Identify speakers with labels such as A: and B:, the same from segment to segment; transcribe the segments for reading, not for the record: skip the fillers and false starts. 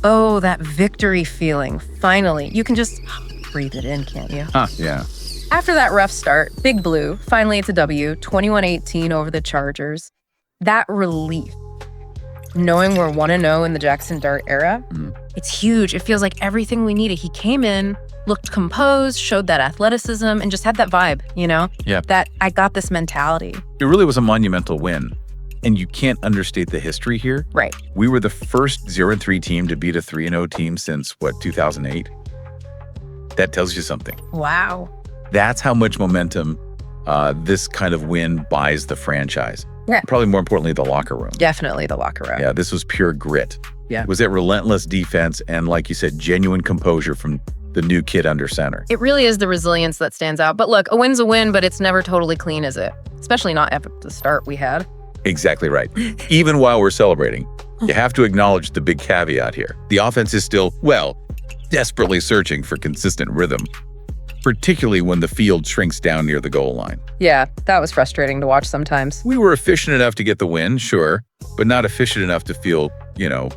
A: Oh, that victory feeling. Finally. You can just breathe it in, can't you?
B: Yeah.
A: After that rough start, Big Blue, finally it's a W, 21-18 over the Chargers. That relief, knowing we're 1-0 in the Jaxson Dart era, it's huge. It feels like everything we needed. He came in, looked composed, showed that athleticism, and just had that vibe, you know?
B: Yeah.
A: That I got this mentality.
B: It really was a monumental win. And you can't understate the history here.
A: Right.
B: We were the first 0-3 team to beat a 3-0 team since, 2008? That tells you something.
A: Wow.
B: That's how much momentum this kind of win buys the franchise.
A: Yeah.
B: Probably more importantly, the locker room.
A: Definitely the locker room.
B: Yeah, this was pure grit.
A: Yeah.
B: It was that relentless defense and, like you said, genuine composure from the new kid under center.
A: It really is the resilience that stands out. But look, a win's a win, but it's never totally clean, is it? Especially not after the start we had.
B: Exactly right. Even while we're celebrating, you have to acknowledge the big caveat here. The offense is still, desperately searching for consistent rhythm, particularly when the field shrinks down near the goal line.
A: Yeah, that was frustrating to watch sometimes.
B: We were efficient enough to get the win, sure, but not efficient enough to feel,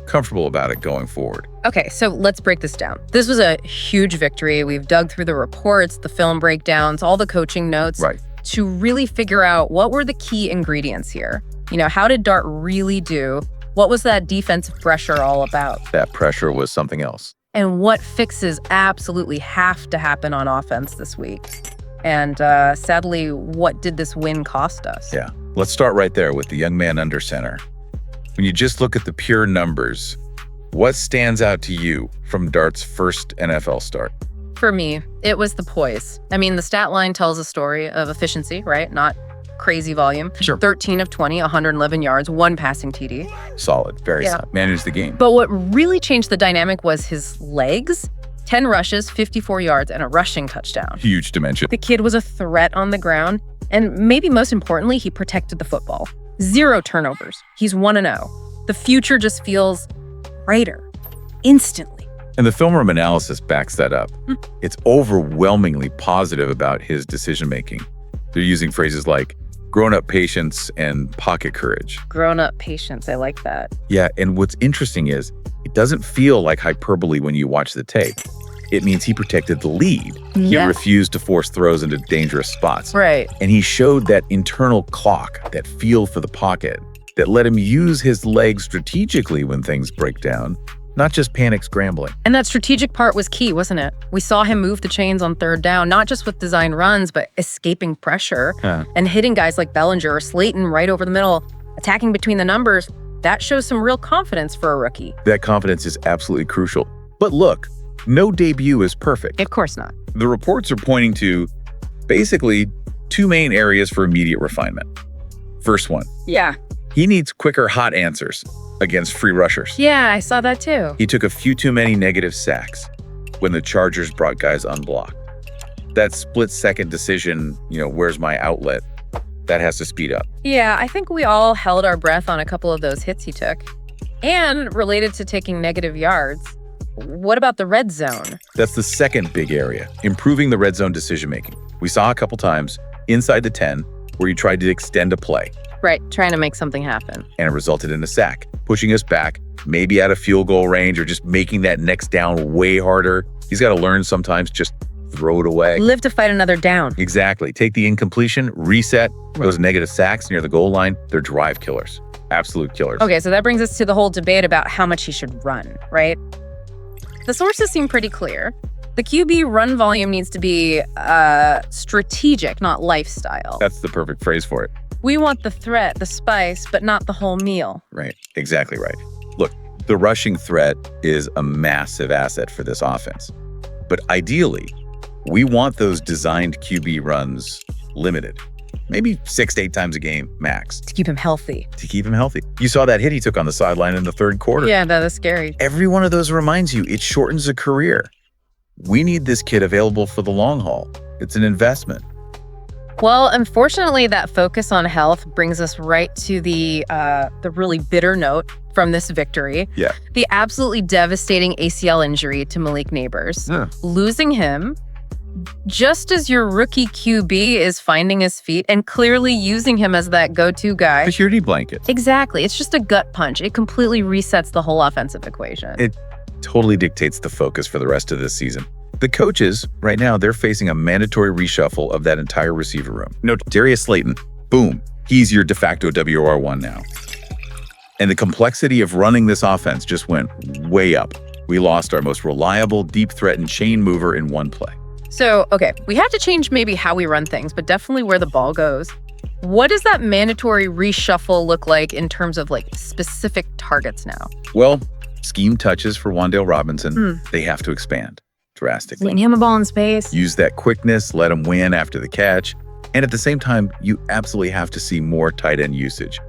B: comfortable about it going forward.
A: Okay, so let's break this down. This was a huge victory. We've dug through the reports, the film breakdowns, all the coaching notes to really figure out what were the key ingredients here. How did Dart really do? What was that defensive pressure all about?
B: That pressure was something else.
A: And what fixes absolutely have to happen on offense this week? And sadly, what did this win cost us?
B: Yeah, let's start right there with the young man under center. When you just look at the pure numbers, what stands out to you from Dart's first NFL start?
A: For me, it was the poise. I mean, the stat line tells a story of efficiency, right? Not crazy volume.
B: Sure.
A: 13 of 20, 111 yards, 1 passing TD.
B: Solid, very solid. Managed the game.
A: But what really changed the dynamic was his legs. 10 rushes, 54 yards, and a rushing touchdown.
B: Huge dimension.
A: The kid was a threat on the ground. And maybe most importantly, he protected the football. 0 turnovers. He's 1-0. The future just feels brighter, instantly.
B: And the film room analysis backs that up. It's overwhelmingly positive about his decision-making. They're using phrases like grown-up patience and pocket courage.
A: Grown-up patience, I like that.
B: Yeah, and what's interesting is it doesn't feel like hyperbole when you watch the tape. It means he protected the lead. He refused to force throws into dangerous spots.
A: Right.
B: And he showed that internal clock, that feel for the pocket, that let him use his legs strategically when things break down, not just panic scrambling.
A: And that strategic part was key, wasn't it? We saw him move the chains on 3rd down, not just with design runs, but escaping pressure and hitting guys like Bellinger or Slayton right over the middle, attacking between the numbers. That shows some real confidence for a rookie.
B: That confidence is absolutely crucial. But look, no debut is perfect.
A: Of course not.
B: The reports are pointing to basically 2 main areas for immediate refinement. First one.
A: Yeah.
B: He needs quicker hot answers against free rushers.
A: Yeah, I saw that too.
B: He took a few too many negative sacks when the Chargers brought guys unblocked. That split-second decision, where's my outlet, that has to speed up.
A: Yeah, I think we all held our breath on a couple of those hits he took. And related to taking negative yards, what about the red zone?
B: That's the second big area, improving the red zone decision-making. We saw a couple times inside the 10 where he tried to extend a play.
A: Right, trying to make something happen.
B: And it resulted in a sack, pushing us back, maybe out of field goal range or just making that next down way harder. He's got to learn sometimes just throw it away.
A: Live to fight another down.
B: Exactly. Take the incompletion, reset. Those negative sacks near the goal line, they're drive killers. Absolute killers.
A: Okay, so that brings us to the whole debate about how much he should run, right? The sources seem pretty clear. The QB run volume needs to be strategic, not lifestyle.
B: That's the perfect phrase for it.
A: We want the threat, the spice, but not the whole meal.
B: Right. Exactly right. Look, the rushing threat is a massive asset for this offense. But ideally, we want those designed QB runs limited. Maybe 6 to 8 times a game, max.
A: To keep him healthy.
B: You saw that hit he took on the sideline in the 3rd quarter.
A: Yeah, that was scary.
B: Every one of those reminds you it shortens a career. We need this kid available for the long haul. It's an investment.
A: Well, unfortunately, that focus on health brings us right to the really bitter note from this victory.
B: Yeah.
A: The absolutely devastating ACL injury to Malik Nabers.
B: Yeah.
A: Losing him just as your rookie QB is finding his feet and clearly using him as that go-to guy.
B: Security blanket.
A: Exactly. It's just a gut punch. It completely resets the whole offensive equation.
B: It totally dictates the focus for the rest of this season. The coaches, right now, they're facing a mandatory reshuffle of that entire receiver room. Darius Slayton, boom, he's your de facto WR1 now. And the complexity of running this offense just went way up. We lost our most reliable, deep threat and chain mover in one play.
A: So, okay, we have to change maybe how we run things, but definitely where the ball goes. What does that mandatory reshuffle look like in terms of specific targets now?
B: Well, scheme touches for Wan'Dale Robinson, they have to expand drastically.
A: Letting him a ball in space.
B: Use that quickness, let him win after the catch. And at the same time, you absolutely have to see more tight end usage.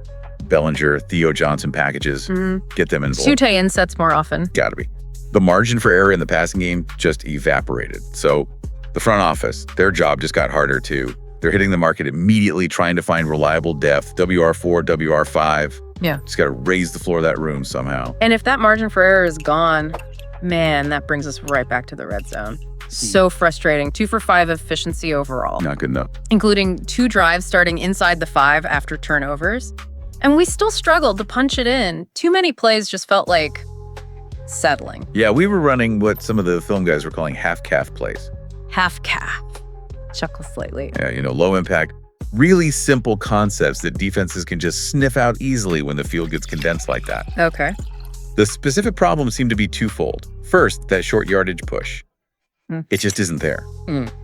B: Bellinger, Theo Johnson packages, get them involved.
A: Two tight end sets more often.
B: Gotta be. The margin for error in the passing game just evaporated. So the front office, their job just got harder too. They're hitting the market immediately, trying to find reliable depth, WR4, WR5.
A: Yeah.
B: Just got to raise the floor of that room somehow.
A: And if that margin for error is gone, man, that brings us right back to the red zone. So frustrating. 2 for 5 efficiency overall.
B: Not good enough.
A: Including 2 drives starting inside the 5 after turnovers. And we still struggled to punch it in. Too many plays just felt like settling.
B: Yeah, we were running what some of the film guys were calling half-calf plays.
A: Half-calf. Chuckle slightly.
B: Yeah, low impact, really simple concepts that defenses can just sniff out easily when the field gets condensed like that.
A: Okay.
B: The specific problem seemed to be twofold. First, that short yardage push. It just isn't there.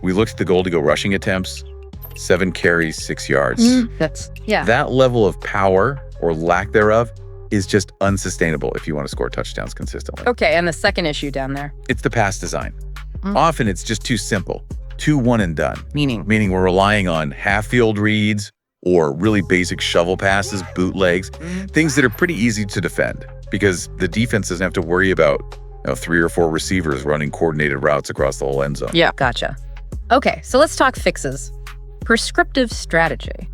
B: We looked at the goal to go rushing attempts, 7 carries, 6 yards. That level of power or lack thereof is just unsustainable if you want to score touchdowns consistently.
A: Okay, and the second issue down there?
B: It's the pass design. Often it's just too simple. Too one and done.
A: Meaning
B: we're relying on half-field reads or really basic shovel passes, bootlegs, things that are pretty easy to defend because the defense doesn't have to worry about 3 or 4 receivers running coordinated routes across the whole end zone.
A: Yeah, gotcha. Okay, so let's talk fixes. Prescriptive strategy.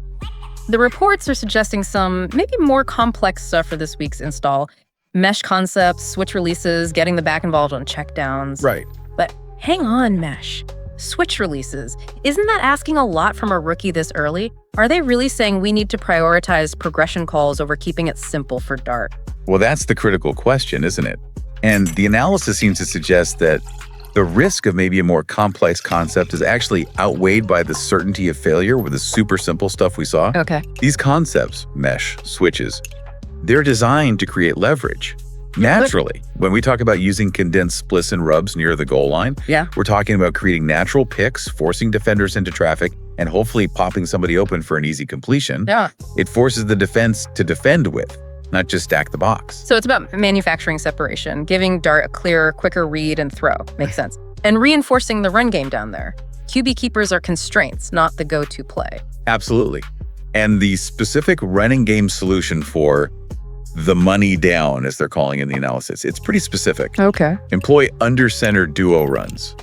A: The reports are suggesting some maybe more complex stuff for this week's install. Mesh concepts, switch releases, getting the back involved on checkdowns.
B: Right.
A: But hang on, Mesh. Switch releases. Isn't that asking a lot from a rookie this early? Are they really saying we need to prioritize progression calls over keeping it simple for Dart?
B: Well, that's the critical question, isn't it? And the analysis seems to suggest that the risk of maybe a more complex concept is actually outweighed by the certainty of failure with the super simple stuff we saw.
A: Okay.
B: These concepts, mesh, switches, they're designed to create leverage. Naturally, when we talk about using condensed splits and rubs near the goal line, we're talking about creating natural picks, forcing defenders into traffic, and hopefully popping somebody open for an easy completion.
A: Yeah.
B: It forces the defense to defend with, not just stack the box.
A: So it's about manufacturing separation, giving Dart a clearer, quicker read and throw. Makes sense. And reinforcing the run game down there. QB keepers are constraints, not the go-to play.
B: Absolutely. And the specific running game solution for the money down, as they're calling in the analysis, it's pretty specific.
A: Okay.
B: Employ under-center duo runs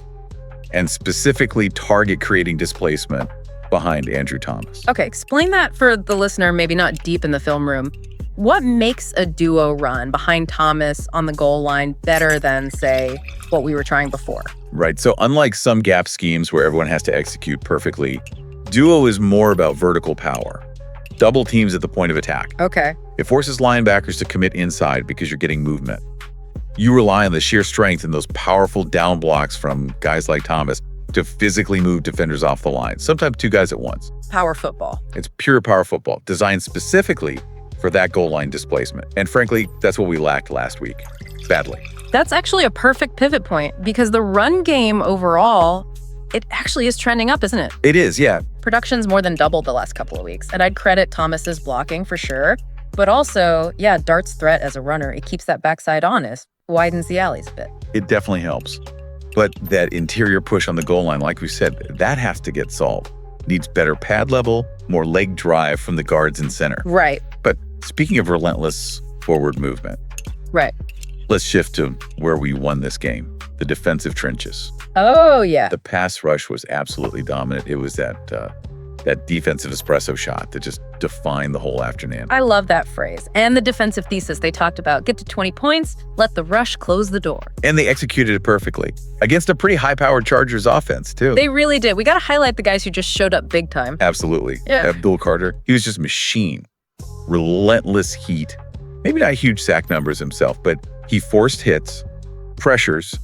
B: and specifically target creating displacement behind Andrew Thomas.
A: Okay, explain that for the listener, maybe not deep in the film room. What makes a duo run behind Thomas on the goal line better than, say, what we were trying before?
B: Right. So unlike some gap schemes where everyone has to execute perfectly, duo is more about vertical power. Double teams at the point of attack.
A: Okay.
B: It forces linebackers to commit inside because you're getting movement. You rely on the sheer strength and those powerful down blocks from guys like Thomas to physically move defenders off the line, sometimes 2 guys at once.
A: Power football.
B: It's pure power football, designed specifically for that goal line displacement. And frankly, that's what we lacked last week, badly.
A: That's actually a perfect pivot point because the run game overall, it actually is trending up, isn't it?
B: It is, yeah.
A: Production's more than doubled the last couple of weeks, and I'd credit Thomas's blocking for sure. But also, Dart's threat as a runner, it keeps that backside honest, widens the alleys a bit.
B: It definitely helps. But that interior push on the goal line, like we said, that has to get solved. Needs better pad level, more leg drive from the guards in center.
A: Right.
B: But speaking of relentless forward movement,
A: right.
B: Let's shift to where we won this game, the defensive trenches.
A: Oh, yeah.
B: The pass rush was absolutely dominant. It was that defensive espresso shot that just defined the whole afternoon.
A: I love that phrase. And the defensive thesis they talked about, get to 20 points, let the rush close the door.
B: And they executed it perfectly against a pretty high-powered Chargers offense, too.
A: They really did. We got to highlight the guys who just showed up big time.
B: Absolutely.
A: Yeah.
B: Abdul Carter, he was just a machine. Relentless heat. Maybe not huge sack numbers himself, but he forced hits, pressures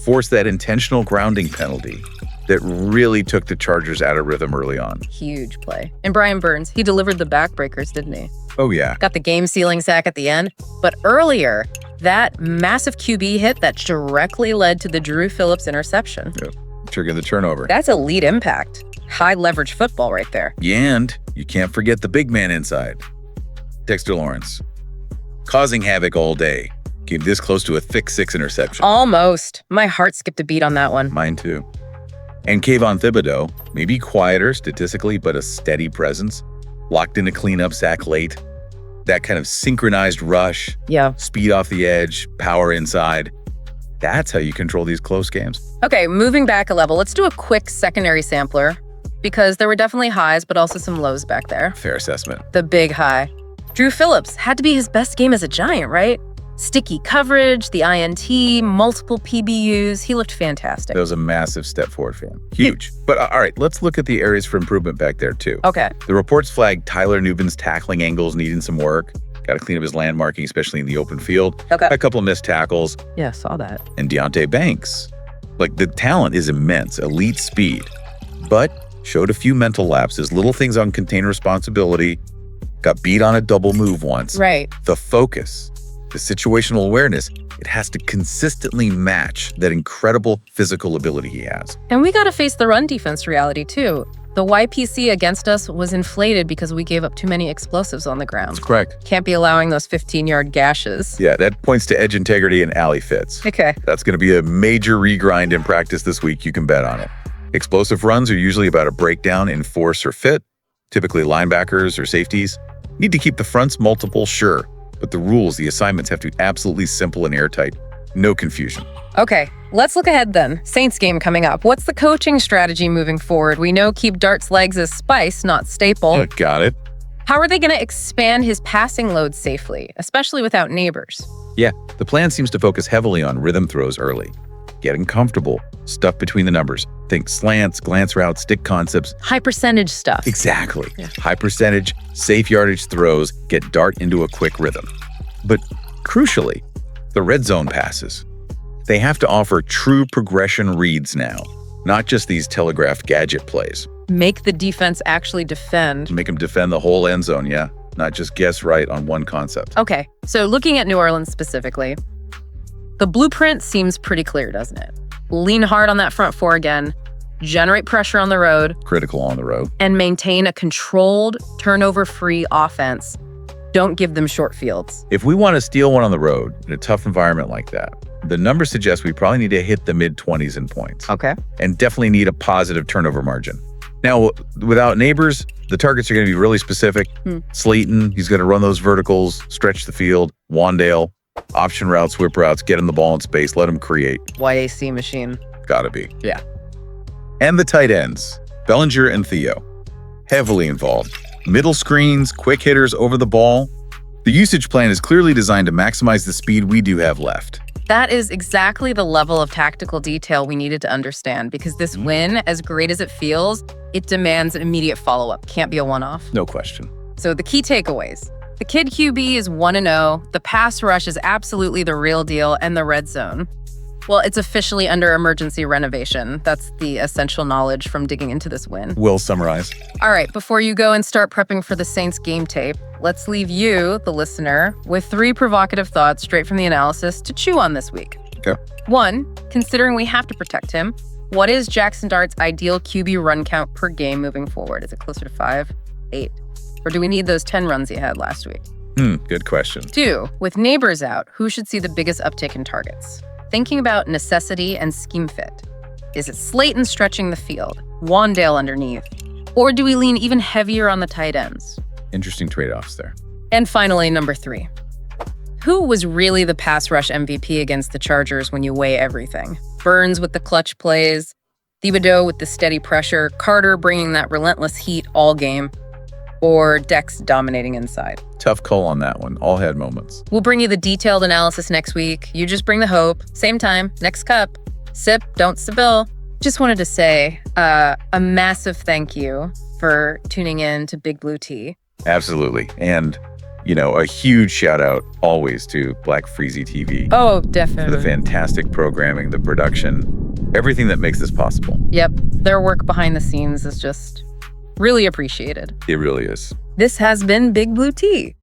B: forced that intentional grounding penalty that really took the Chargers out of rhythm early on.
A: Huge play. And Brian Burns, he delivered the backbreakers, didn't he?
B: Oh, yeah.
A: Got the game-sealing sack at the end. But earlier, that massive QB hit that directly led to the Dru Phillips interception.
B: Yeah. Triggered the turnover.
A: That's elite impact. High leverage football right there.
B: Yeah, and you can't forget the big man inside. Dexter Lawrence. Causing havoc all day. Came this close to a thick 6 interception.
A: Almost. My heart skipped a beat on that one.
B: Mine too. And Kayvon Thibodeaux, maybe quieter statistically, but a steady presence. Locked in a cleanup sack late. That kind of synchronized rush.
A: Yeah.
B: Speed off the edge, power inside. That's how you control these close games.
A: Okay, moving back a level, let's do a quick secondary sampler because there were definitely highs, but also some lows back there.
B: Fair assessment.
A: The big high. Dru Phillips had to be his best game as a Giant, right? Sticky coverage, the INT, multiple PBUs. He looked fantastic.
B: That was a massive step forward for him. Huge. But all right, let's look at the areas for improvement back there too.
A: Okay.
B: The reports flagged Tyler Nubin's tackling angles needing some work. Got to clean up his landmarking, especially in the open field.
A: Okay.
B: A couple of missed tackles.
A: Yeah, saw that.
B: And Deonte Banks. Like, the talent is immense, elite speed, but showed a few mental lapses, little things on contained responsibility, got beat on a double move once.
A: Right.
B: The focus, the situational awareness, it has to consistently match that incredible physical ability he has.
A: And we got to face the run defense reality too. The YPC against us was inflated because we gave up too many explosives on the ground.
B: That's correct.
A: Can't be allowing those 15-yard gashes.
B: Yeah, that points to edge integrity and alley fits.
A: Okay.
B: That's going to be a major regrind in practice this week. You can bet on it. Explosive runs are usually about a breakdown in force or fit. Typically linebackers or safeties need to keep the fronts multiple, sure, but the rules, the assignments have to be absolutely simple and airtight. No confusion.
A: Okay, let's look ahead then. Saints game coming up. What's the coaching strategy moving forward? We know keep Dart's legs as spice, not staple.
B: Got it.
A: How are they going to expand his passing load safely, especially without Nabers?
B: Yeah, the plan seems to focus heavily on rhythm throws early. Getting comfortable, stuff between the numbers. Think slants, glance routes, stick concepts.
A: High percentage stuff.
B: Exactly.
A: Yeah.
B: High percentage, safe yardage throws get Dart into a quick rhythm. But crucially, the red zone passes. They have to offer true progression reads now, not just these telegraphed gadget plays.
A: Make the defense actually defend.
B: Make them defend the whole end zone, yeah? Not just guess right on one concept.
A: Okay, so looking at New Orleans specifically, the blueprint seems pretty clear, doesn't it? Lean hard on that front four again, generate pressure on the road.
B: Critical on the road.
A: And maintain a controlled, turnover-free offense. Don't give them short fields.
B: If we want to steal one on the road in a tough environment like that, the numbers suggest we probably need to hit the mid-20s in points.
A: Okay.
B: And definitely need a positive turnover margin. Now, without Nabers, the targets are going to be really specific. Slayton, he's going to run those verticals, stretch the field. wan'dale, option routes, whip routes, get him the ball in space, let him create.
A: YAC machine.
B: Gotta be.
A: Yeah.
B: And the tight ends, Bellinger and Theo, heavily involved. Middle screens, quick hitters over the ball. The usage plan is clearly designed to maximize the speed we do have left.
A: That is exactly the level of tactical detail we needed to understand because this win, as great as it feels, it demands an immediate follow-up. Can't be a one-off.
B: No question.
A: So the key takeaways. The kid QB is 1-0. The pass rush is absolutely the real deal, and the red zone. Well, it's officially under emergency renovation. That's the essential knowledge from digging into this win.
B: Well summarized.
A: All right, before you go and start prepping for the Saints game tape, let's leave you, the listener, with 3 provocative thoughts straight from the analysis to chew on this week.
B: Okay.
A: 1, considering we have to protect him, what is Jaxson Dart's ideal QB run count per game moving forward? Is it closer to 5, 8? Or do we need those 10 runs he had last week?
B: Good question.
A: 2, with Nabers out, who should see the biggest uptick in targets? Thinking about necessity and scheme fit. Is it Slayton stretching the field, wan'dale underneath, or do we lean even heavier on the tight ends?
B: Interesting trade-offs there.
A: And finally, number 3. Who was really the pass rush MVP against the Chargers when you weigh everything? Burns with the clutch plays, Thibodeaux with the steady pressure, Carter bringing that relentless heat all game, or Dex dominating inside?
B: Tough call on that one. All had moments.
A: We'll bring you the detailed analysis next week. You just bring the hope. Same time, next cup. Sip, don't spill. Just wanted to say a massive thank you for tuning in to Big Blue Tea.
B: Absolutely. And A huge shout out always to Black Freezy TV.
A: Oh,
B: For
A: definitely.
B: the fantastic programming, the production, everything that makes this possible.
A: Yep. Their work behind the scenes is just really appreciated.
B: It really is.
A: This has been Big Blue Tea.